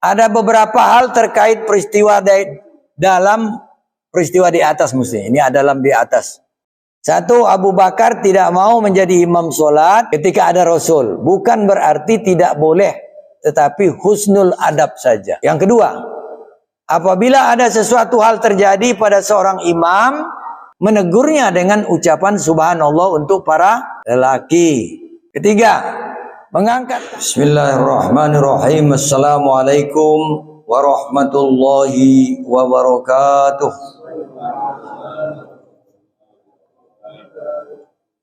Ada beberapa hal terkait peristiwa dalam peristiwa di atas mesti. Ini dalam di atas. Satu, Abu Bakar tidak mau menjadi imam sholat ketika ada Rasul. Bukan berarti tidak boleh, tetapi husnul adab saja. Yang kedua, apabila ada sesuatu hal terjadi pada seorang imam, menegurnya dengan ucapan subhanallah untuk para lelaki. Ketiga, mengangkat Bismillahirrahmanirrahim. Assalamualaikum warahmatullahi wabarakatuh.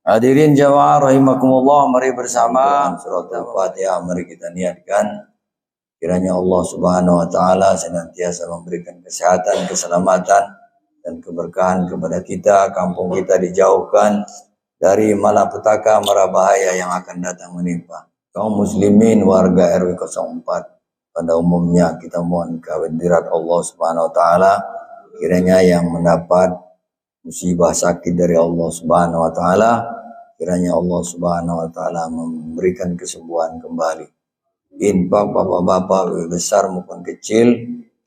Hadirin jamaah rahimakumullah, mari bersama surat Al-Fatihah mari kita niatkan kiranya Allah Subhanahu wa taala senantiasa memberikan kesehatan, keselamatan dan keberkahan kepada kita, kampung kita dijauhkan dari malapetaka mara bahaya yang akan datang menimpa. Kaum muslimin warga RW 04 pada umumnya kita mohon kehadirat Allah Subhanahu wa taala, kiranya yang mendapat musibah sakit dari Allah Subhanahu wa taala, kiranya Allah Subhanahu wa taala memberikan kesembuhan kembali. Infak bapak-bapak besar maupun kecil,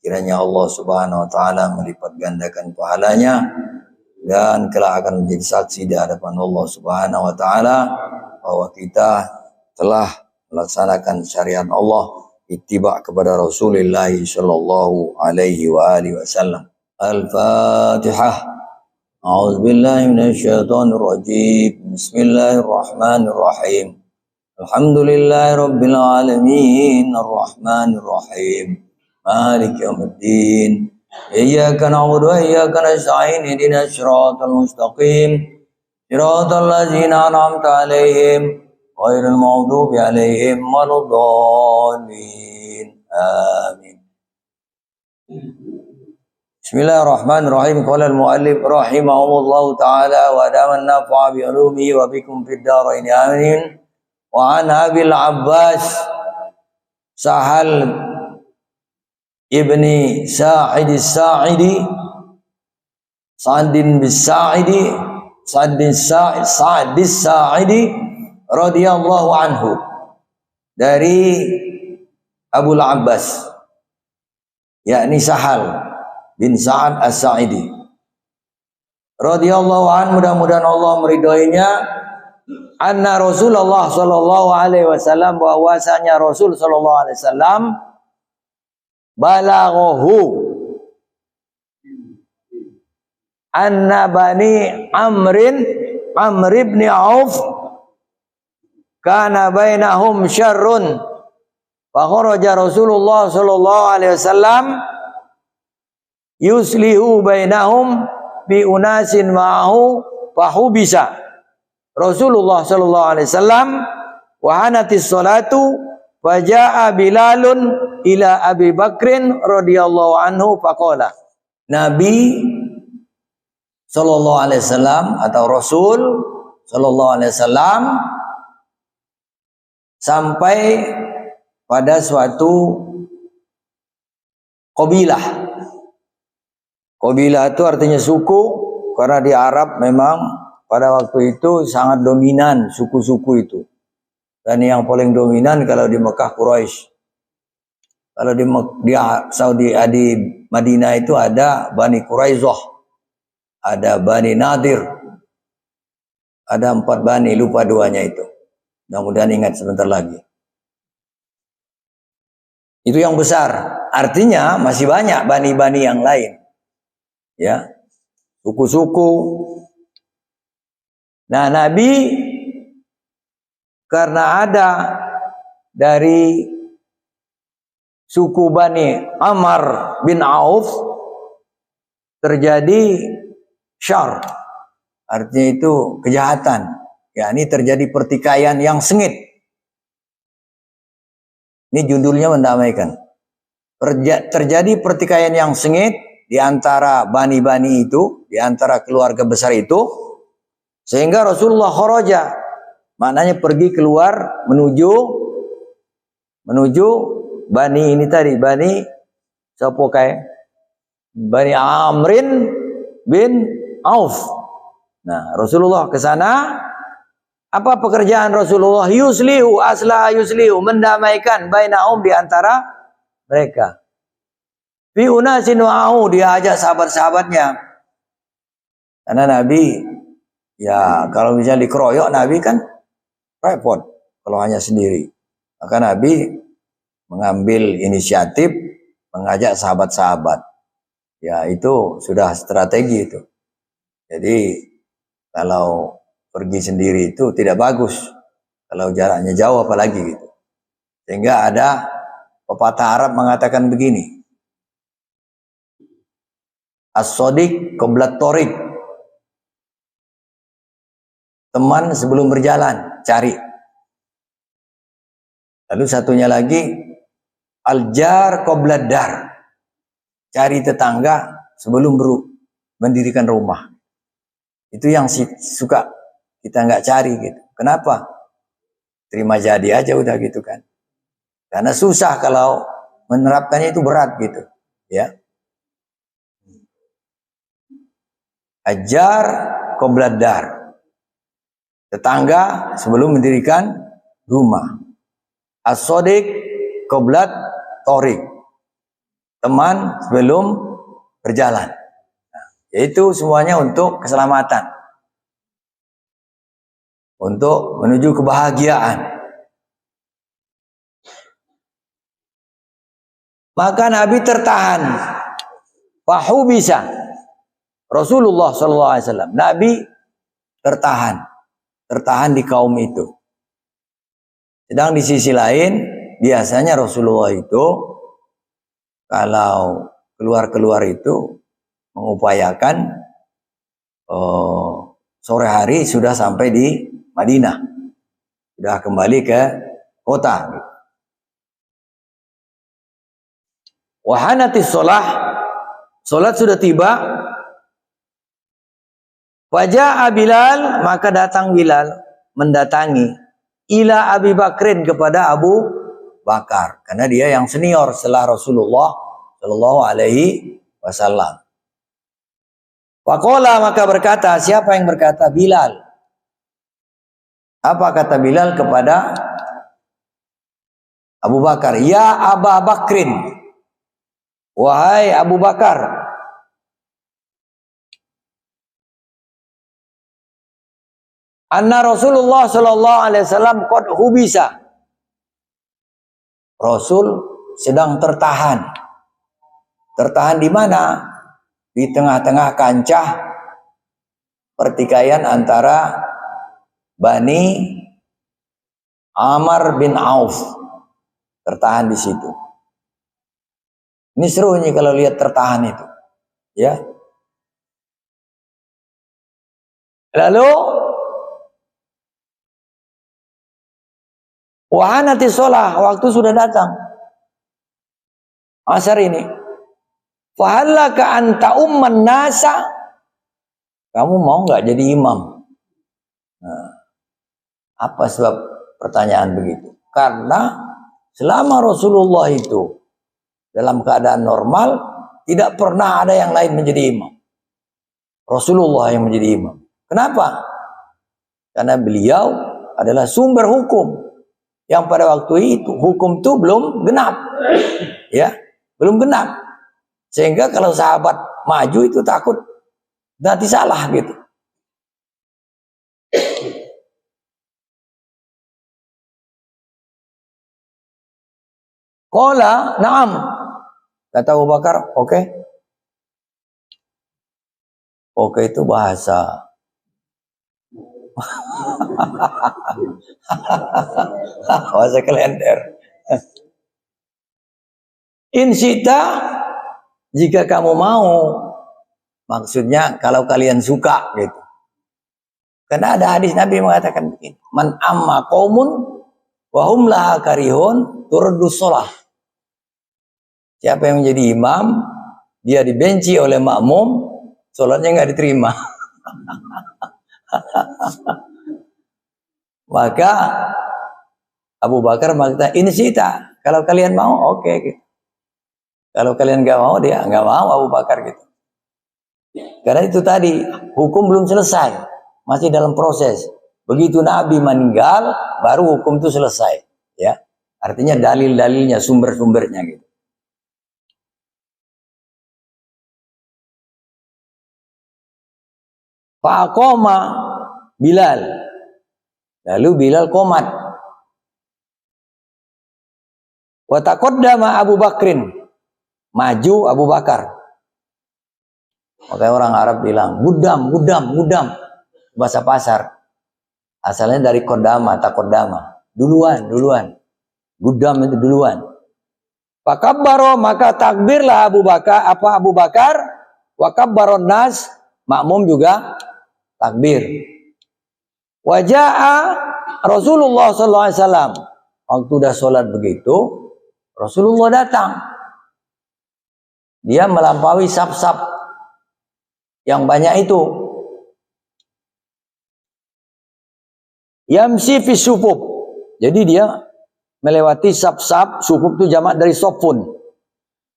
kiranya Allah Subhanahu wa taala melipat gandakan pahalanya dan kelak akan menjadi saksi di hadapan Allah Subhanahu wa taala bahwa kita telah melaksanakan syariat Allah, ittiba kepada Rasulullah sallallahu alaihi wa alihi wasallam. Al-Fatihah. A'udzubillahi minasyaitonir rajim. Bismillahirrahmanirrahim. Alhamdulillahirabbil alamin, arrahmanir rahim, maliki yaumiddin. Iyyaka na'budu wa iyyaka nasta'in. Ihdinas siratal mustaqim. Siratal ladzina an'amta 'alaihim ghairil maghdubi 'alaihim waladdallin. Amin. Bismillahirrahmanirrahim. Qala al-muallif rahimahullahu ta'ala wa daman nafa'a bi ulumihi wa bikum fid dharain amin. Wa an Abil Abbas Sahal ibni Sa'id as-Sa'idi Sa'din bis-Sa'idi Sa'd as-Sa'idi radhiyallahu anhu, dari Abul Abbas yakni Sahal bin Sa'ad as-Sa'idi radhiyallahu anhu, mudah-mudahan Allah meridhoinya, anna Rasulullah sallallahu alaihi wasallam, bahwasanya Rasul sallallahu alaihi wasallam balaghahu anna bani Amr ibn Auf kana bainahum syarrun fa kharaja Rasulullah sallallahu alaihi wasallam yuslihu bainahum bi unasin ma'ahu fahubisa Rasulullah sallallahu alaihi wasallam wa hanatis salatu faja'a Bilalun ila Abi Bakrin radhiyallahu anhu faqala. Nabi sallallahu alaihi wasallam atau Rasul sallallahu alaihi wasallam sampai pada suatu qabilah. Qabilah itu artinya suku, karena di Arab memang pada waktu itu sangat dominan suku-suku itu. Dan yang paling dominan kalau di Mekah Quraisy. Kalau di Saudi, di Madinah itu ada Bani Quraisyah, ada Bani Nadir, ada 4 Bani, lupa duanya itu. Mudah-mudahan ingat sebentar lagi. Itu yang besar. Artinya masih banyak bani-bani yang lain. Ya, suku-suku. Nah, Nabi karena ada dari suku Bani Amr bin Auf terjadi syar, artinya itu kejahatan, yakni terjadi pertikaian yang sengit. Ini judulnya mendamaikan. Terjadi pertikaian yang sengit di antara bani-bani itu, di antara keluarga besar itu, sehingga Rasulullah kharaja, maknanya pergi keluar menuju bani ini tadi, bani siapa kayak Bani Amrin bin Auf. Nah, Rasulullah ke sana. Apa pekerjaan Rasulullah? Yuslihu, asla yuslihu, mendamaikan bainahum, di antara mereka. Fi unasin wa'au, dia ajak sahabat-sahabatnya. Karena Nabi, ya kalau misalnya dikeroyok Nabi kan repot kalau hanya sendiri. Maka Nabi mengambil inisiatif mengajak sahabat-sahabat. Ya itu sudah strategi itu. Jadi kalau pergi sendiri itu tidak bagus. Kalau jaraknya jauh apalagi gitu. Sehingga ada pepatah Arab mengatakan begini. As-sodiq qoblat torik. Teman sebelum berjalan, cari. Lalu satunya lagi, al-jar qoblat dar. Cari tetangga sebelum mendirikan rumah. Itu yang suka kita nggak cari gitu. Kenapa? Terima jadi aja udah gitu kan. Karena susah kalau menerapkannya itu berat gitu. Ya. Ajar qoblat dar. Tetangga sebelum mendirikan rumah. As-sodiq qoblat torik. Teman sebelum berjalan. Nah, yaitu semuanya untuk keselamatan. Untuk menuju kebahagiaan. Maka Nabi tertahan. Fahu bisa. Rasulullah SAW. Nabi tertahan. Tertahan di kaum itu. Sedang di sisi lain, biasanya Rasulullah itu kalau keluar-keluar itu mengupayakan sore hari sudah sampai di Madinah. Sudah kembali ke kota. Wahanatis sholat sudah tiba. Wajah Bilal, maka datang Bilal mendatangi ila Abi Bakrin kepada Abu Bakar, karena dia yang senior setelah Rasulullah Shallallahu Alaihi Wasallam. Faqala, maka berkata, siapa yang berkata? Bilal. Apa kata Bilal kepada Abu Bakar? Ya Aba Bakrin, wahai Abu Bakar. Anna Rasulullah Shallallahu Alaihi Wasallam qad hubisa. Rasul sedang tertahan. Tertahan di mana? Di tengah-tengah kancah pertikaian antara Bani Amr bin Auf. Tertahan di situ. Ini seru nih kalau lihat tertahan itu. Ya. Lalu wahanati sholah, waktu sudah datang. Asar ini. Fahallaka anta umman nasa. Kamu mau nggak jadi imam? Nah, apa sebab pertanyaan begitu? Karena selama Rasulullah itu dalam keadaan normal, tidak pernah ada yang lain menjadi imam. Rasulullah yang menjadi imam. Kenapa? Karena beliau adalah sumber hukum. Yang pada waktu itu hukum itu belum genap, ya, belum genap, sehingga kalau sahabat maju itu takut nanti salah gitu. Qala na'am, kata Abu Bakar, oke. Oke itu bahasa bahasa kalender. Insita, jika kamu mau, maksudnya kalau kalian suka gitu. Karena ada hadis Nabi mengatakan begini, man amma qaumun wa hum laha karihun turdus shalah. Siapa yang menjadi imam, dia dibenci oleh makmum, sholatnya nggak diterima. Maka Abu Bakar mengatakan, ini sita, kalau kalian mau, oke. Gitu. Kalau kalian nggak mau, dia nggak mau Abu Bakar gitu. Karena itu tadi hukum belum selesai, masih dalam proses. Begitu Nabi meninggal, baru hukum itu selesai. Ya, artinya dalil-dalilnya, sumber-sumbernya gitu. Faqoma Bilal. Lalu Bilal qomat. Wa taqaddama Abu Bakrin. Maju Abu Bakar. Makanya orang Arab bilang, gudam. Bahasa pasar. Asalnya dari kodama, takodama. Duluan. Gudam itu duluan. Fakabbaro, maka takbirlah Abu Bakar. Wa kabbaron nas, makmum juga takbir. Waja'a Rasulullah SAW. Waktu udah sholat begitu, Rasulullah datang. Dia melampaui saf-saf yang banyak itu. Yamsi fi sufuf. Jadi dia melewati saf-saf, sufuf itu jamak dari sofun.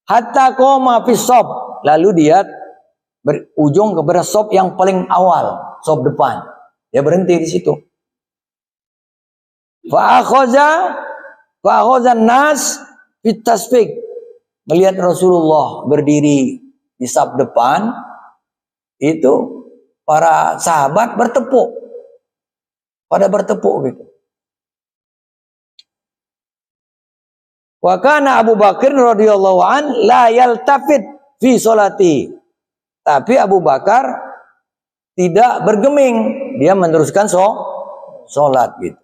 Hatta qoma fi sof. Lalu dia berujung kepada sof yang paling awal, sof depan. Dia berhenti di situ. Fa akhaza nas fit tasfiq. Melihat Rasulullah berdiri di saf depan, itu para sahabat bertepuk. Pada bertepuk gitu. Wa kana Abu Bakar radhiyallahu an la yaltafit fi sholati. Tapi Abu Bakar tidak bergeming, dia meneruskan sholat gitu.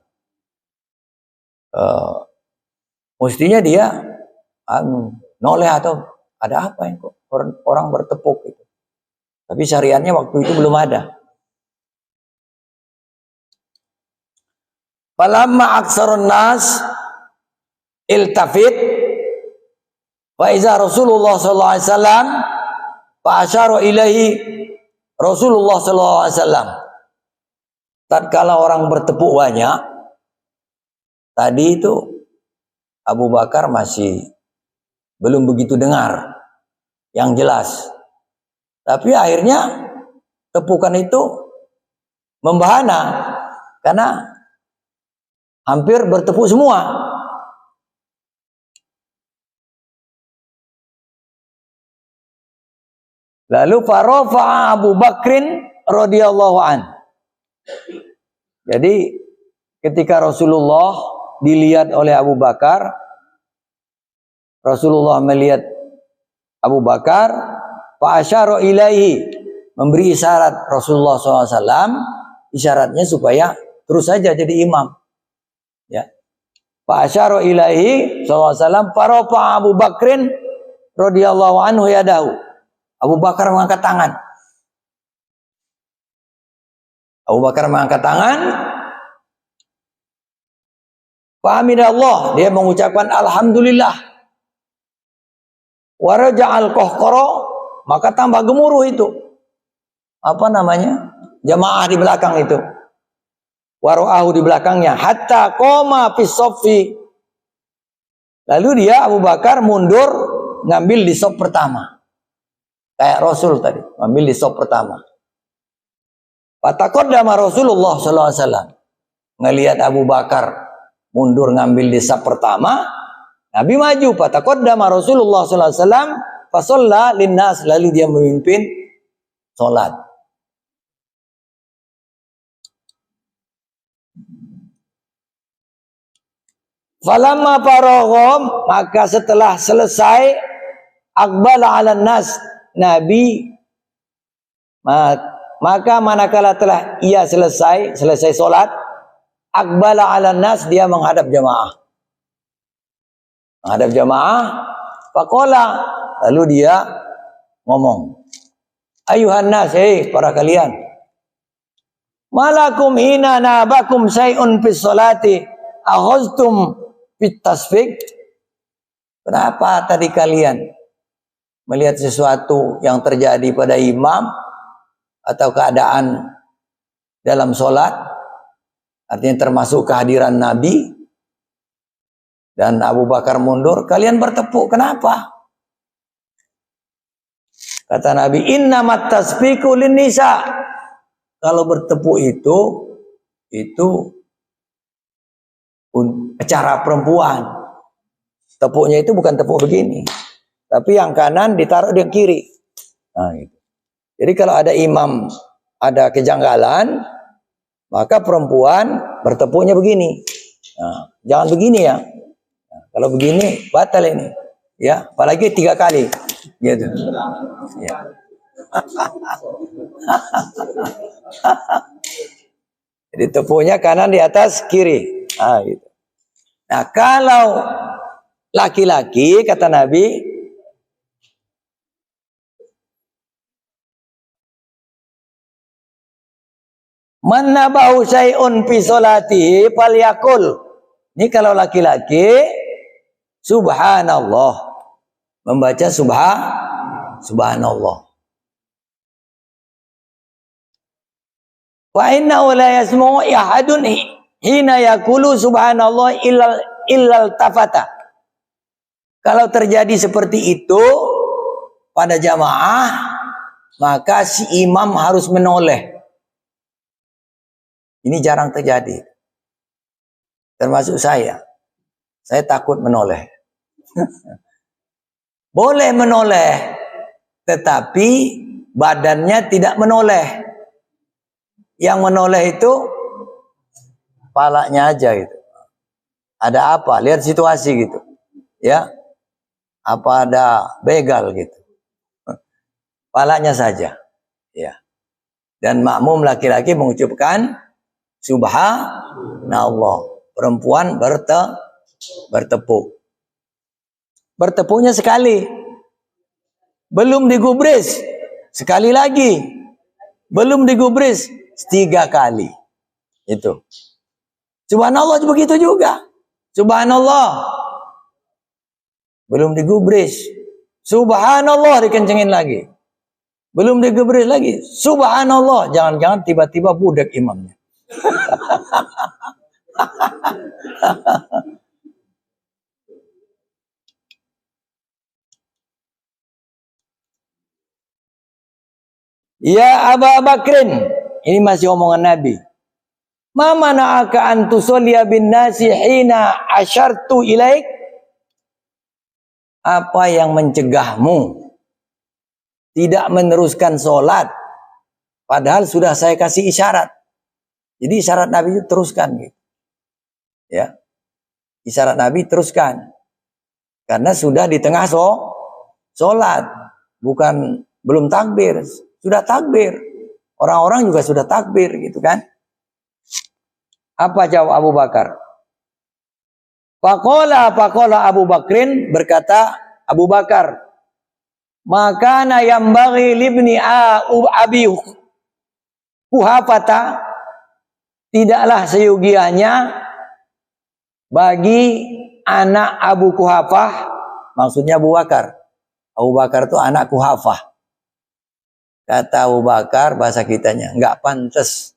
Mestinya dia noleh atau ada apa yang kok orang bertepuk gitu. Tapi syariatnya waktu itu belum ada. Falamma aksarun nas iltafit wa iza Rasulullah sallallahu alaihi wasallam fa asyara ilaihi Rasulullah sallallahu alaihi wasallam. Tatkala orang bertepuk banyak, tadi itu Abu Bakar masih belum begitu dengar yang jelas. Tapi akhirnya tepukan itu membahana karena hampir bertepuk semua. Lalu farafa Abu Bakrin radhiyallahu an. Jadi ketika Rasulullah dilihat oleh Abu Bakar, Rasulullah melihat Abu Bakar, fa asyara ilaihi, memberi isyarat Rasulullah SAW, isyaratnya supaya terus saja jadi imam. Ya. Fa asyara ilaihi SAW, farafa Abu Bakrin radhiyallahu anhu yadahu. Abu Bakar mengangkat tangan. Abu Bakar mengangkat tangan. Fahmidallah, dia mengucapkan alhamdulillah. Wa raja'al qahqara, maka tambah gemuruh itu. Apa namanya? Jamaah di belakang itu. Waro'ahu di belakangnya. Hatta qoma fis soffi. Lalu dia Abu Bakar mundur ngambil di sop pertama. Kayak Rasul tadi, ngambil di sop pertama. Fataqaddama Rasulullah sallallahu alaihi wasallam. Ngelihat Abu Bakar mundur ngambil di sop pertama, Nabi maju. Fataqaddama Rasulullah sallallahu alaihi wasallam fa shalla linnas, lalu dia memimpin salat. Falamma faragham, maka setelah selesai, aqbala 'alan nas, Nabi maka manakala telah ia selesai salat, aqbala 'alan nas, dia menghadap jamaah. Faqala, lalu dia ngomong, ayuhan nas, hei para kalian, malakum hina nabakum syai'un fis salati akhaztum fit tasfiq. Kenapa tadi kalian melihat sesuatu yang terjadi pada imam atau keadaan dalam sholat, artinya termasuk kehadiran Nabi, dan Abu Bakar mundur, kalian bertepuk, kenapa? Kata Nabi, innamat tasfiqu linnisa. Kalau bertepuk itu acara perempuan. Tepuknya itu bukan tepuk begini, tapi yang kanan ditaruh di kiri. Nah, gitu. Jadi kalau ada imam ada kejanggalan, maka perempuan bertepuknya begini. Nah, jangan begini ya. Nah, kalau begini batal ini. Ya, apalagi 3 kali. Gitu. Ya. Jadi tepuknya kanan di atas kiri. Nah, gitu. Nah, kalau laki-laki kata Nabi, man nabahu syai'un fi sholatihi falyakul. Ini kalau laki-laki subhanallah. Membaca subhanallah. Wa innahu la yasma'u ahadun hina yaqulu subhanallah illal tafata. Kalau terjadi seperti itu pada jamaah, maka si imam harus menoleh. Ini jarang terjadi. Termasuk saya. Saya takut menoleh. Boleh menoleh, tetapi badannya tidak menoleh. Yang menoleh itu kepalanya aja gitu. Ada apa? Lihat situasi gitu. Ya. Apa ada begal gitu. Kepalanya saja. Ya. Dan makmum laki-laki mengucapkan subhanallah. Perempuan bertepuk. Bertepuknya sekali. Belum digubris. Sekali lagi. Belum digubris. 3 kali. Itu. Subhanallah begitu juga. Subhanallah. Belum digubris. Subhanallah dikencengin lagi. Belum digubris lagi. Subhanallah. Jangan-jangan tiba-tiba budak imamnya. Ya Abu Bakrin. Ini masih omongan Nabi. Ma mana'aka an tusalliya bin nasi hina asyartu ilaik? Apa yang mencegahmu tidak meneruskan sholat padahal sudah saya kasih isyarat? Jadi isyarat Nabi itu teruskan gitu. Ya. Isyarat Nabi teruskan. Karena sudah di tengah sholat, bukan belum takbir, sudah takbir. Orang-orang juga sudah takbir gitu kan? Apa jawab Abu Bakar? Faqala Abu Bakrin, berkata Abu Bakar, makana yambaghi libni Abi Kuhafata, tidaklah seyogianya bagi anak Abu Kuhafah, maksudnya Abu Bakar. Abu Bakar itu anak Kuhafah. Kata Abu Bakar, bahasa kitanya, nggak pantas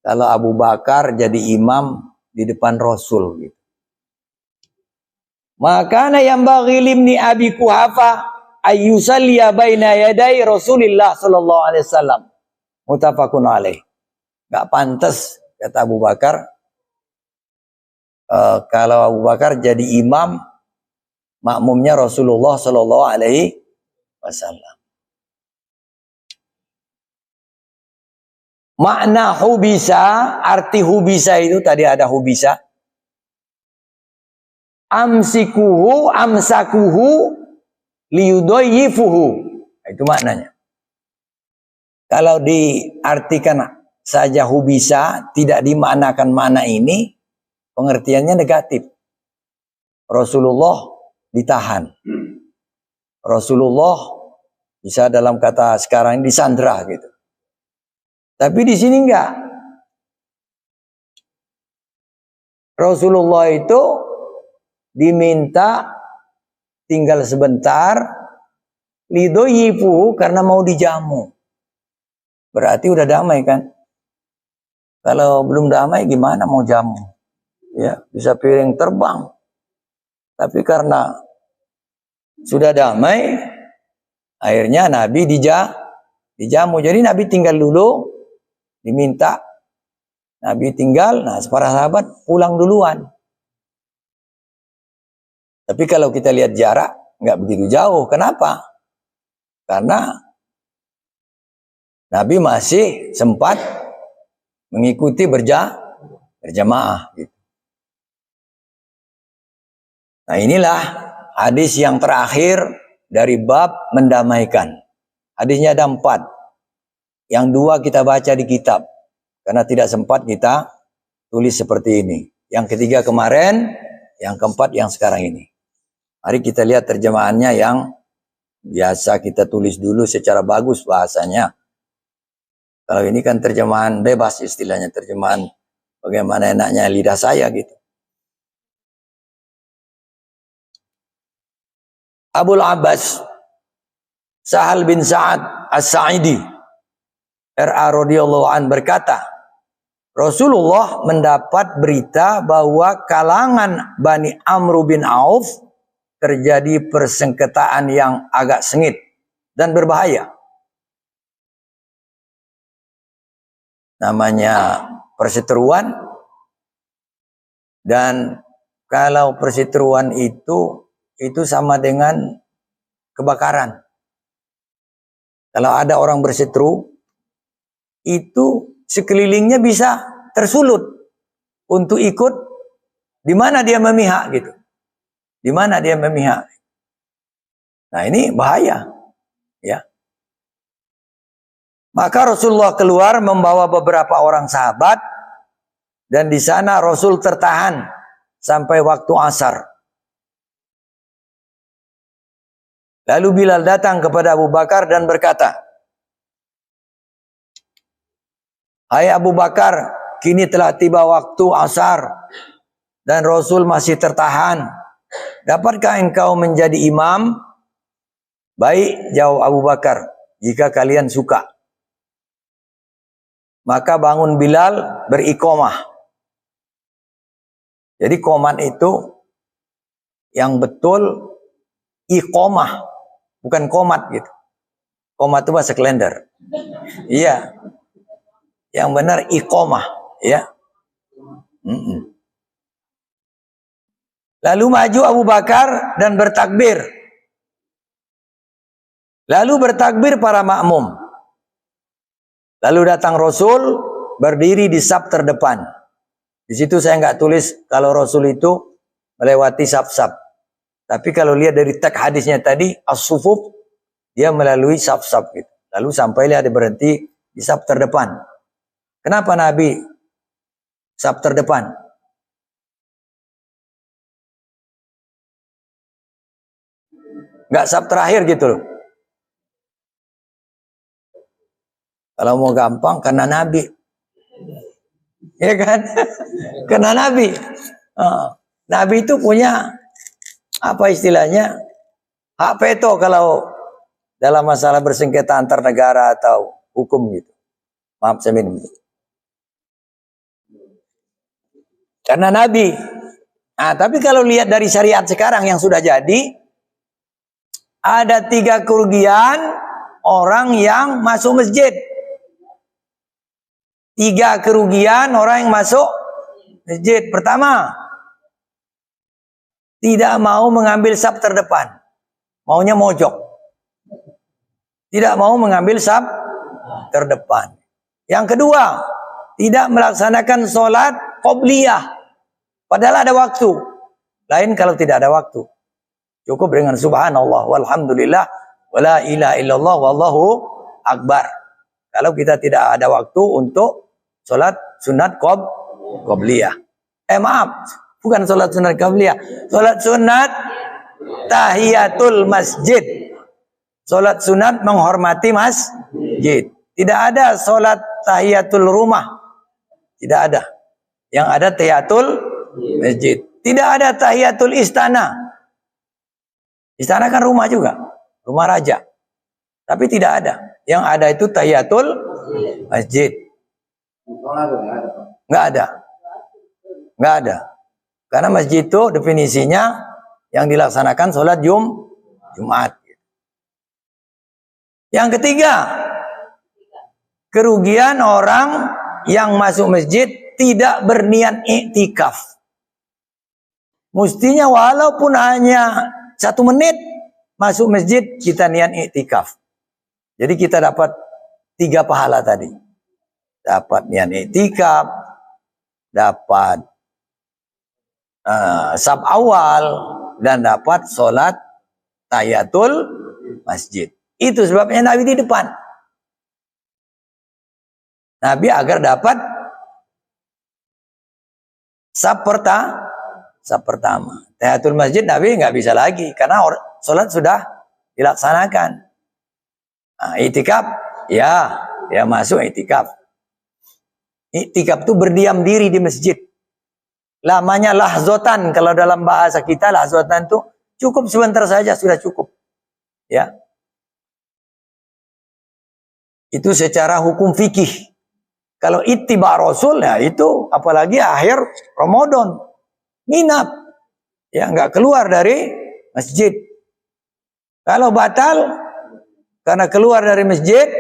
kalau Abu Bakar jadi imam di depan Rasul gitu. Makana yang bagi limni Abi Kuhafa ayyusalliya baina yaday Rasulillah sallallahu alaihi wasallam. Muttafaqun alaih. Enggak pantas kata Abu Bakar kalau Abu Bakar jadi imam makmumnya Rasulullah sallallahu alaihi wasallam. Makna hubisa, arti hubisa itu tadi ada hubisa. Amsakuhu liyudayyifuhu. Itu maknanya. Kalau diartikan saja hubisa, tidak dimaknakan makna ini, pengertiannya negatif. Rasulullah ditahan. Rasulullah bisa dalam kata sekarang ini disandra gitu. Tapi di sini enggak. Rasulullah itu diminta tinggal sebentar lidoyifu karena mau dijamu. Berarti udah damai kan? Kalau belum damai gimana mau jamu? Ya, bisa piring terbang. Tapi karena sudah damai, akhirnya Nabi dijamu. Jadi Nabi tinggal dulu, diminta. Nabi tinggal, nah para sahabat pulang duluan. Tapi kalau kita lihat jarak, nggak begitu jauh. Kenapa? Karena Nabi masih sempat mengikuti berjamaah. Gitu. Nah inilah hadis yang terakhir dari bab mendamaikan. Hadisnya ada 4. Yang 2 kita baca di kitab. Karena tidak sempat kita tulis seperti ini. Yang ketiga kemarin, yang keempat yang sekarang ini. Mari kita lihat terjemahannya yang biasa kita tulis dulu secara bagus bahasanya. Kalau ini kan terjemahan bebas istilahnya, terjemahan bagaimana enaknya lidah saya gitu. Abul Abbas Sahal bin Sa'ad As-Sa'idi R.A. radhiyallahu an berkata, Rasulullah mendapat berita bahwa kalangan Bani Amr bin Auf terjadi persengketaan yang agak sengit dan berbahaya. Namanya perseteruan, dan kalau perseteruan itu sama dengan kebakaran. Kalau ada orang berseteru, itu sekelilingnya bisa tersulut untuk ikut di mana dia memihak gitu. Di mana dia memihak. Nah, ini bahaya, ya. Maka Rasulullah keluar membawa beberapa orang sahabat, dan di sana Rasul tertahan sampai waktu asar. Lalu Bilal datang kepada Abu Bakar dan berkata, "Hai Abu Bakar, kini telah tiba waktu asar dan Rasul masih tertahan. Dapatkah engkau menjadi imam?" "Baik," jawab Abu Bakar, "jika kalian suka." Maka bangun Bilal beriqomah. Jadi qomat itu yang betul iqomah, bukan komat gitu. Komat itu bahasa Klender. Iya. Yang benar iqomah, ya. Lalu maju Abu Bakar dan bertakbir. Lalu bertakbir para makmum. Lalu datang Rasul berdiri di saf terdepan. Di situ saya nggak tulis kalau Rasul itu melewati saf-saf. Tapi kalau lihat dari teks hadisnya tadi, as-sufuf, dia melalui saf-saf gitu. Lalu sampailah dia berhenti di saf terdepan. Kenapa Nabi saf terdepan? Nggak saf terakhir gitu loh. Kalau mau gampang, karena Nabi. Ya kan? Karena Nabi. Nabi itu punya, apa istilahnya, hak veto kalau dalam masalah bersengketa antar negara atau hukum gitu. Maaf saya minum. Karena Nabi. Nah, tapi kalau lihat dari syariat sekarang yang sudah jadi, ada 3 kerugian orang yang masuk masjid. 3 kerugian orang yang masuk masjid. Pertama, tidak mau mengambil saf terdepan. Maunya mojok. Tidak mau mengambil saf terdepan. Yang kedua, tidak melaksanakan sholat qobliyah. Padahal ada waktu. Lain kalau tidak ada waktu. Cukup dengan subhanallah walhamdulillah wala ilaha illallah wallahu akbar. Kalau kita tidak ada waktu untuk sholat sunat qobliyah. Maaf, bukan sholat sunat qobliyah. Sholat sunat tahiyatul masjid. Sholat sunat menghormati masjid. Tidak ada sholat tahiyatul rumah. Tidak ada. Yang ada tahiyatul masjid. Tidak ada tahiyatul istana. Istana kan rumah juga. Rumah raja. Tapi tidak ada. Yang ada itu tahiyatul masjid. Nggak ada. Nggak ada. Karena masjid itu definisinya yang dilaksanakan sholat Jumat. Yang ketiga, kerugian orang yang masuk masjid tidak berniat iktikaf. Mestinya walaupun hanya 1 menit masuk masjid, kita niat iktikaf. Jadi kita dapat 3 pahala tadi. Dapat niat iktikaf, dapat saf awal, dan dapat sholat tahiyatul masjid. Itu sebabnya Nabi di depan. Nabi agar dapat saf pertama. Tahiyatul masjid Nabi nggak bisa lagi karena sholat sudah dilaksanakan. Nah, iktikaf ya masuk iktikaf. Iktikaf itu berdiam diri di masjid. Lamanya lahzotan, kalau dalam bahasa kita lahzotan itu cukup sebentar saja sudah cukup. Ya. Itu secara hukum fikih. Kalau ittiba Rasul ya itu apalagi akhir Ramadan. Nginap. Ya nggak keluar dari masjid. Kalau batal karena keluar dari masjid,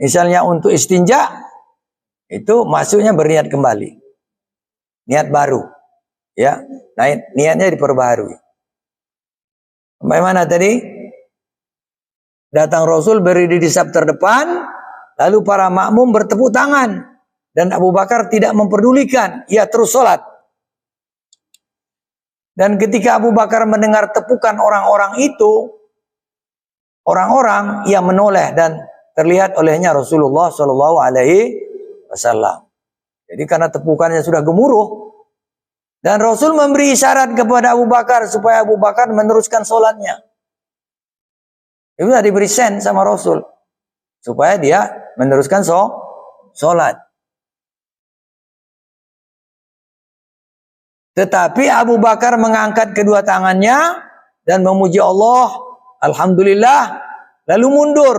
misalnya untuk istinja, itu masuknya berniat kembali. Niat baru. Ya, nah, niatnya diperbaharui. Bagaimana tadi? Datang Rasul berdiri di saf terdepan, lalu para makmum bertepuk tangan. Dan Abu Bakar tidak memperdulikan, ia terus sholat. Dan ketika Abu Bakar mendengar tepukan orang-orang itu, orang-orang yang menoleh dan terlihat olehnya Rasulullah Shallallahu Alaihi Wasallam. Jadi karena tepukannya sudah gemuruh, dan Rasul memberi isyarat kepada Abu Bakar supaya Abu Bakar meneruskan sholatnya. Itu sudah diberi sen sama Rasul supaya dia meneruskan sholat. Tetapi Abu Bakar mengangkat kedua tangannya dan memuji Allah, alhamdulillah, lalu mundur.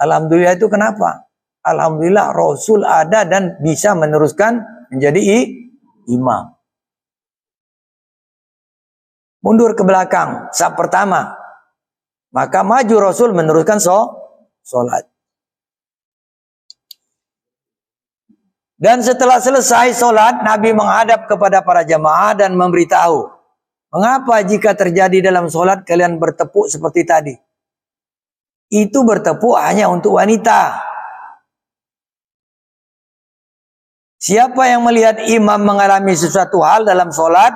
Alhamdulillah itu kenapa? Alhamdulillah Rasul ada dan bisa meneruskan menjadi imam. Mundur ke belakang, saf pertama. Maka maju Rasul meneruskan sholat. Dan setelah selesai sholat, Nabi menghadap kepada para jamaah dan memberitahu, mengapa jika terjadi dalam sholat kalian bertepuk seperti tadi? Itu bertepuk hanya untuk wanita. Siapa yang melihat imam mengalami sesuatu hal dalam sholat,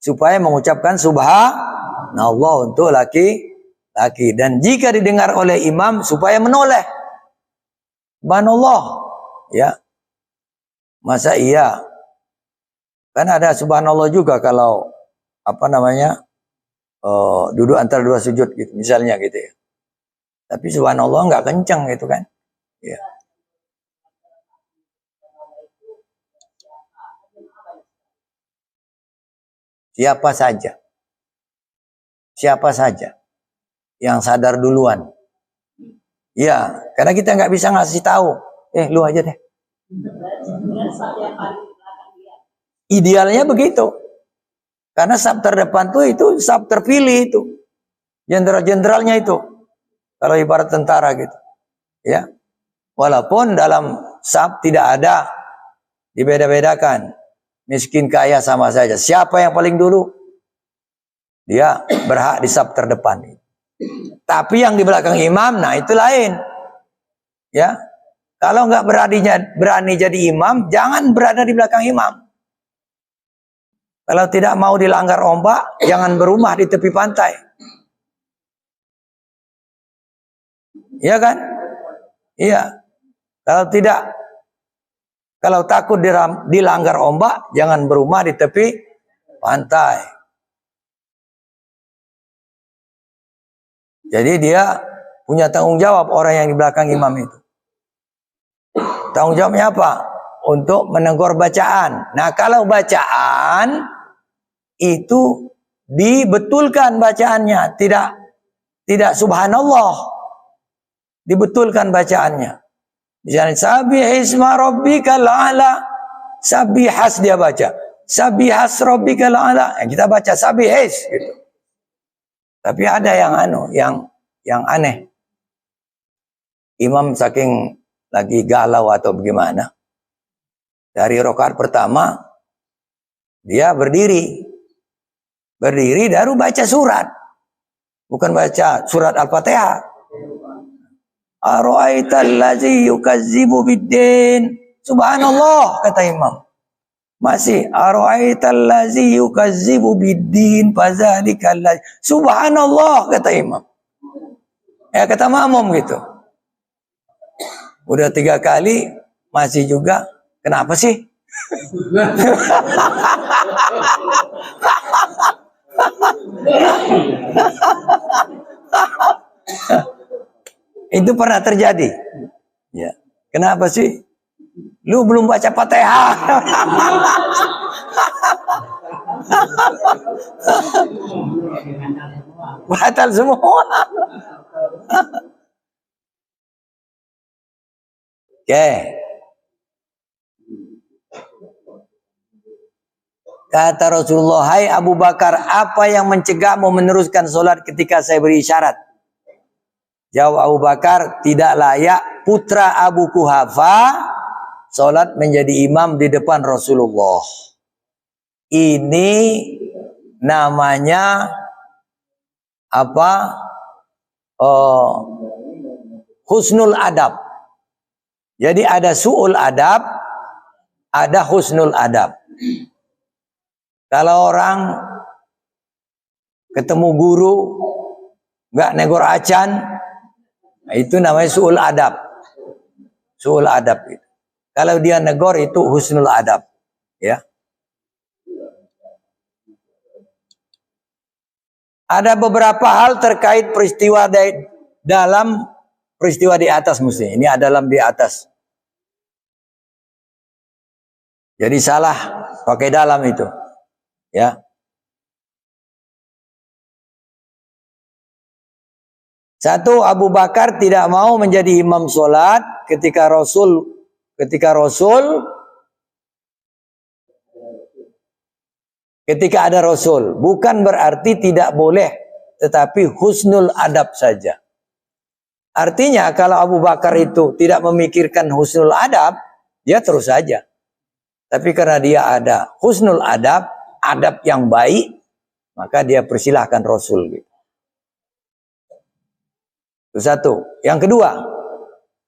supaya mengucapkan subhanallah untuk laki-laki. Dan jika didengar oleh imam, supaya menoleh. Subhanallah. Ya. Masa iya? Kan ada subhanallah juga kalau duduk antara dua sujud gitu, misalnya gitu ya. Tapi subhanallah nggak kencang gitu kan? Ya. Siapa saja yang sadar duluan. Ya, karena kita nggak bisa ngasih tahu. Lu aja deh. Idealnya begitu. Karena saf terdepan tuh itu saf terpilih itu. Jenderal-jenderalnya itu. Kalau ibarat tentara gitu. Ya. Walaupun dalam saf tidak ada dibeda-bedakan. Miskin kaya sama saja. Siapa yang paling dulu? Dia berhak di saf terdepan. Tapi yang di belakang imam, nah itu lain. Ya. Kalau nggak berani jadi imam, jangan berada di belakang imam. Kalau tidak mau dilanggar ombak, jangan berumah di tepi pantai. Iya kan? Iya. Kalau takut dilanggar ombak, jangan berumah di tepi pantai. Jadi dia punya tanggung jawab orang yang di belakang imam itu. Tanggung jawabnya apa? Untuk menegur bacaan. Nah, kalau bacaan itu dibetulkan bacaannya, tidak subhanallah. Dibetulkan bacaannya. Misalnya sabbihisma rabbikal a'la. Sabbihas dia baca. Sabbihas rabbikal a'la. Kita baca sabbihis gitu. Tapi ada yang aneh. Imam saking lagi galau atau bagaimana, dari rakaat pertama dia berdiri baru baca surat, bukan baca surat Al-Fatihah. Ara'aital ladzi yukazzibu biddin. Subhanallah, kata imam. Masih ara'aital ladzi yukazzibu biddin fadzalikal ladzi. Subhanallah, kata imam. Ya, kata makmum gitu. Udah 3 kali masih juga. Kenapa sih? Itu pernah terjadi. Ya. Kenapa sih? Lu belum baca Fatihah. Batal semua. Oke. Kata Rasulullah, hai Abu Bakar, apa yang mencegahmu meneruskan sholat ketika saya beri isyarat? Jawab Abu Bakar, tidak layak putra Abu Kuhafa sholat menjadi imam di depan Rasulullah. Ini namanya apa? Husnul adab. Jadi ada su'ul adab, ada husnul adab. Kalau orang ketemu guru nggak negor acan, itu namanya su'ul adab. Su'ul adab itu. Kalau dia negor itu husnul adab, ya. Ada beberapa hal terkait peristiwa dalam peristiwa di atas mesti. Ini dalam di atas. Jadi salah pakai dalam itu. Ya. Satu, Abu Bakar tidak mau menjadi imam sholat ketika ada Rasul. Bukan berarti tidak boleh, tetapi husnul adab saja. Artinya kalau Abu Bakar itu tidak memikirkan husnul adab, dia terus saja. Tapi karena dia ada husnul adab, adab yang baik, maka dia persilahkan Rasul. Itu satu. Yang kedua,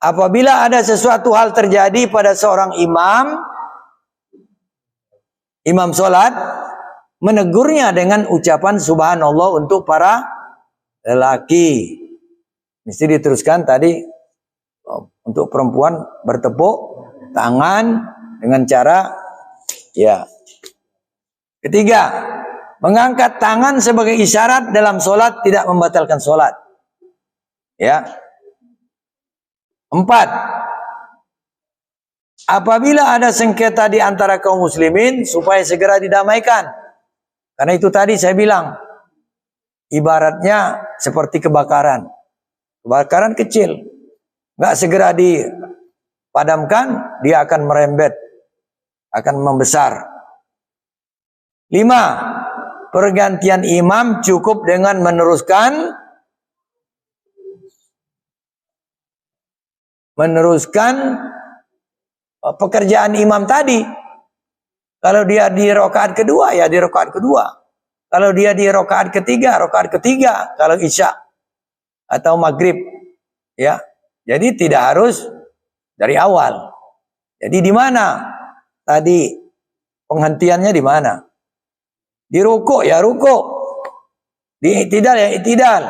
apabila ada sesuatu hal terjadi pada seorang imam sholat, menegurnya dengan ucapan subhanallah untuk para lelaki. Mesti diteruskan tadi, untuk perempuan bertepuk tangan dengan cara, ya. Ketiga, mengangkat tangan sebagai isyarat dalam sholat tidak membatalkan sholat. Ya. 4. Apabila ada sengketa di antara kaum muslimin, supaya segera didamaikan. Karena itu tadi saya bilang, ibaratnya seperti kebakaran. Kebakaran kecil, nggak segera dipadamkan, dia akan merembet, akan membesar. 5. Pergantian imam cukup dengan meneruskan pekerjaan imam tadi. Kalau dia di rakaat kedua, ya di rakaat kedua. Kalau dia di rakaat ketiga, rakaat ketiga. Kalau isya atau maghrib, ya. Jadi tidak harus dari awal. Jadi di mana tadi penghentiannya di mana? Di rukuk ya rukuk, di i'tidal ya i'tidal,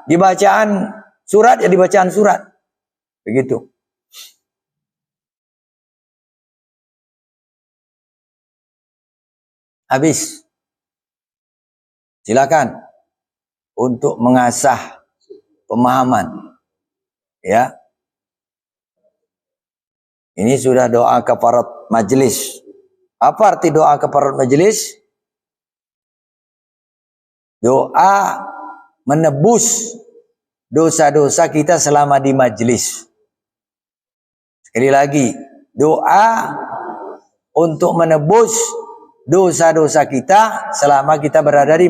di bacaan surat ya di bacaan surat, begitu. Habis. Silakan untuk mengasah pemahaman. Ya. Ini sudah doa kafarat majelis. Apa arti doa kafarat majelis? Doa menebus dosa-dosa kita selama di majelis. Sekali lagi, doa untuk menebus dosa-dosa kita selama kita berada di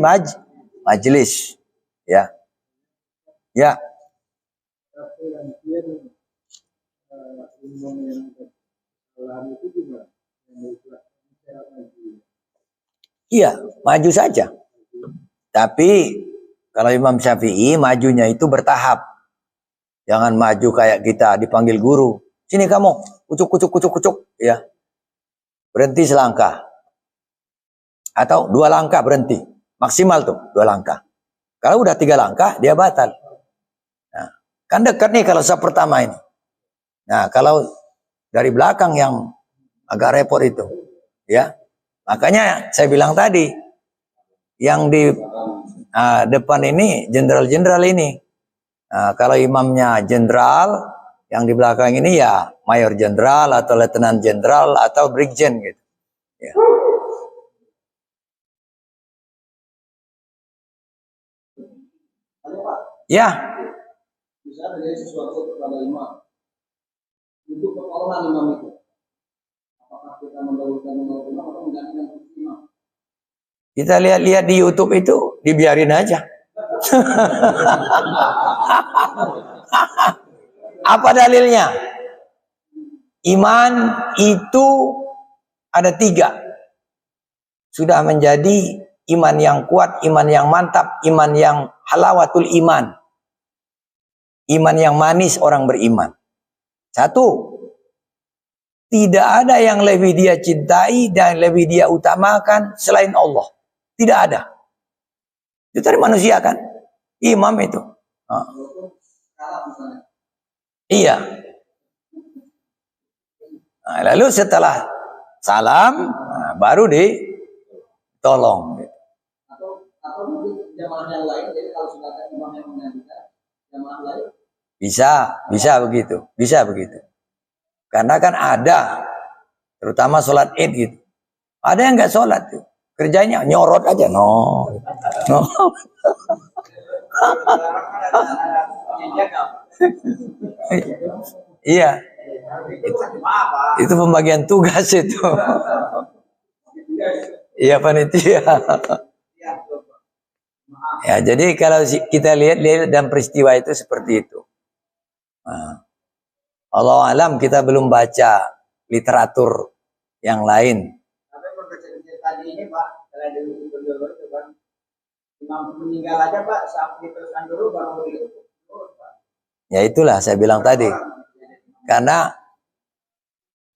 majelis. Ya. Ya. Iya, maju saja. Tapi kalau Imam Syafi'i majunya itu bertahap. Jangan maju kayak kita dipanggil guru. Sini kamu, kucuk, ya. Berhenti selangkah. Atau 2 langkah berhenti. Maksimal tuh 2 langkah. Kalau udah 3 langkah, dia batal. Nah, kan dekat nih kalau saf pertama ini. Nah, kalau dari belakang yang agak repot itu. Ya. Makanya saya bilang tadi, yang di depan ini, jenderal-jenderal ini. Kalau imamnya jenderal, yang di belakang ini ya mayor jenderal atau letnan jenderal atau brigjen gitu. Ya. Ya. Bisa terjadi sesuatu kepada imam. Untuk pertolongan imam itu. Apakah kita mendahulukan imam atau menggantikan imam? Kita lihat-lihat di YouTube itu, dibiarin aja. Apa dalilnya? Iman itu ada 3. Sudah menjadi iman yang kuat, iman yang mantap, iman yang halawatul iman. Iman yang manis orang beriman. 1, tidak ada yang lebih dia cintai dan lebih dia utamakan selain Allah. Tidak ada. Itu dari manusia kan? Imam itu. Iya. Nah, lalu setelah salam, baru ditolong. Atau mungkin jamaah yang lain, jadi kalau sudah ada imam yang menggantikan jamaah lain. Bisa begitu. Karena kan ada, terutama sholat id gitu. Ada yang nggak sholat tuh, kerjanya nyorot aja, no. Iya. Itu pembagian tugas itu. Iya panitia. Ya, jadi kalau kita lihat dan peristiwa itu seperti itu. Nah, Allah alam kita belum baca literatur yang lain. Tapi tadi ini Pak, kalau di dulu itu kan, imam meninggal aja Pak, saat diteruskan dulu baru itu. Ya itulah saya bilang tadi. Karena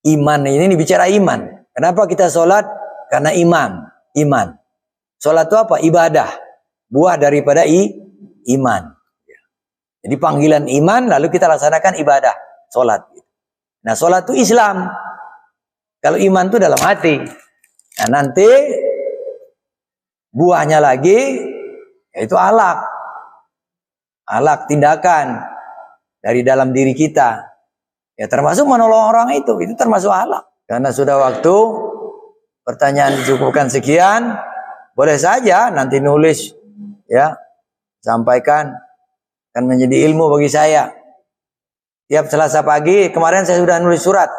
iman ini bicara iman. Kenapa kita sholat? Karena iman. Sholat itu apa? Ibadah. Buah daripada iman. Jadi panggilan iman lalu kita laksanakan ibadah. Sholat. Nah sholat itu Islam. Kalau iman itu dalam hati. Nah nanti buahnya lagi yaitu alak. Alak tindakan dari dalam diri kita. Ya termasuk menolong orang itu termasuk alak. Karena sudah waktu, pertanyaan dicukupkan sekian. Boleh saja nanti nulis, ya, sampaikan, akan menjadi ilmu bagi saya. Tiap Selasa pagi, kemarin saya sudah nulis surat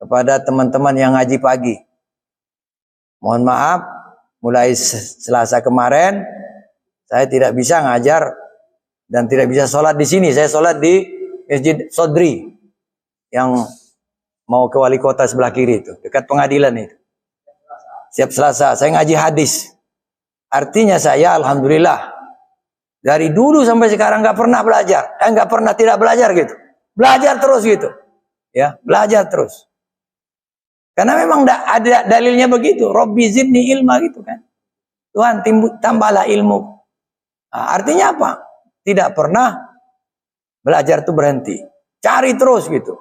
kepada teman-teman yang ngaji pagi. Mohon maaf, mulai Selasa kemarin, saya tidak bisa ngajar dan tidak bisa sholat di sini. Saya sholat di Masjid Sodri yang mau ke wali kota sebelah kiri itu, dekat pengadilan itu. Setiap Selasa saya ngaji hadis. Artinya saya alhamdulillah dari dulu sampai sekarang nggak pernah belajar, nggak pernah tidak belajar gitu. Belajar terus gitu, ya belajar terus. Karena memang ada dalilnya begitu. Robbi zidni ilma gitu kan. Tuhan tambahlah ilmu. Nah, artinya apa? Tidak pernah belajar itu berhenti. Cari terus gitu.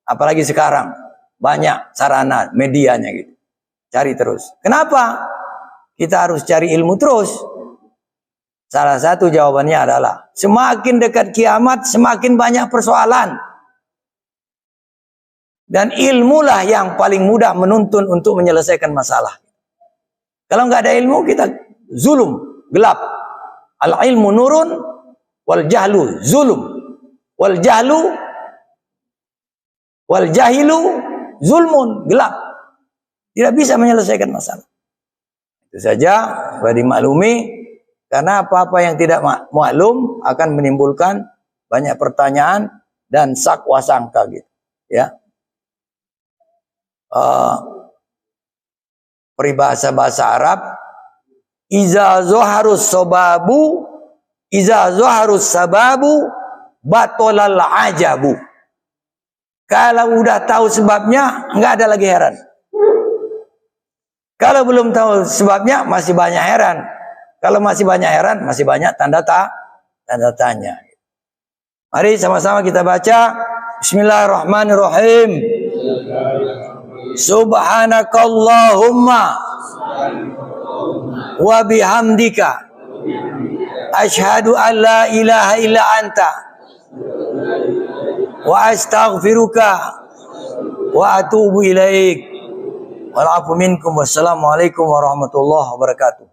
Apalagi sekarang. Banyak sarana medianya gitu. Cari terus. Kenapa? Kita harus cari ilmu terus. Salah satu jawabannya adalah semakin dekat kiamat semakin banyak persoalan. Dan ilmulah yang paling mudah menuntun untuk menyelesaikan masalah. Kalau nggak ada ilmu kita zulum, gelap. Al ilmu nurun wal jahlu zulum. Wal jahilu zulmun, gelap. Tidak bisa menyelesaikan masalah. Itu saja, bagi maklumi, karena apa-apa yang tidak maklum akan menimbulkan banyak pertanyaan dan sakwa sangka gitu. Ya. Peribahasa bahasa Arab, iza zoharus sababu batolal ajabu. Kalau udah tahu sebabnya, nggak ada lagi heran. Kalau belum tahu sebabnya, masih banyak heran. Kalau masih banyak heran, masih banyak tanda tanya. Mari sama-sama kita baca. Bismillahirrahmanirrahim. Subhanakallahumma wa bihamdika asyhadu an la ilaha illa anta wa astaghfiruka wa atubu ilaik. Wal afu minkum. Wassalamualaikum warahmatullahi wabarakatuh.